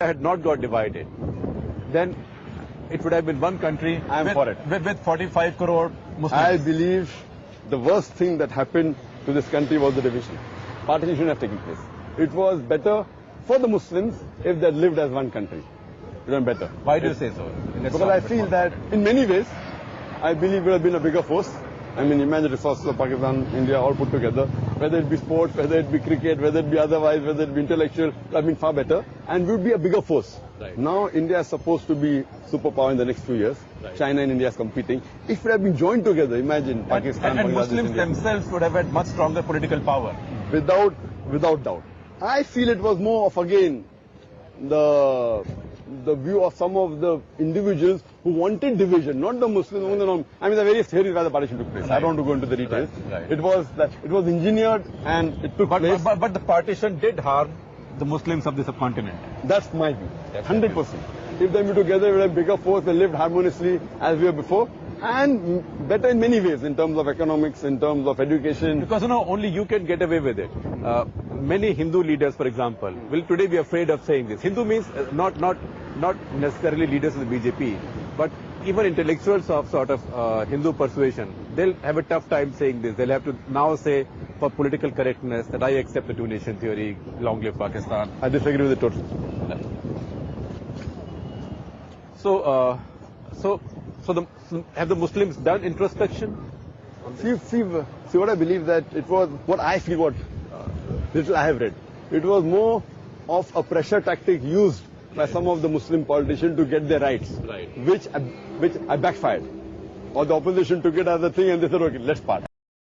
had not got divided, then it would have been one country. I am for it. With 45 crore Muslims. I believe the worst thing that happened to this country was the division. Partition shouldn't have taken place. It was better for the Muslims if they had lived as one country. It would have been better. Why do you say so? Because I feel that in many ways, I believe it would have been a bigger force. I mean, imagine resources of Pakistan, India all put together, whether it be sports, whether it be cricket, whether it be otherwise, whether it be intellectual, it would have been far better and we would be a bigger force. Right. Now, India is supposed to be superpower in the next few years. Right. China and India is competing. If it had been joined together, imagine Pakistan, and Bangladesh, Muslims India. themselves would have had much stronger political power. Without doubt. I feel it was more of, again, the view of some of the individuals who wanted division, not the Muslims. I mean, there are various theories why the partition took place. Right. I don't want to go into the details. Right. It was engineered and it took place. But the partition did harm the Muslims of the subcontinent. That's my view. 100%. If they moved together, we would have a bigger force. They lived harmoniously as we were before. And better in many ways, in terms of economics, in terms of education. Because, only you can get away with it. Many Hindu leaders, for example, will today be afraid of saying this. Hindu means not necessarily leaders of the BJP, but even intellectuals of sort of Hindu persuasion. They'll have a tough time saying this. They'll have to now say, for political correctness, that I accept the two-nation theory, long live Pakistan. I disagree with it totally. So have the Muslims done introspection? See what I believe that it was, what I feel, what little I have read. It was more of a pressure tactic used by some of the Muslim politicians to get their rights, Right. which backfired. Or the opposition took it as a thing and they said, okay, let's part.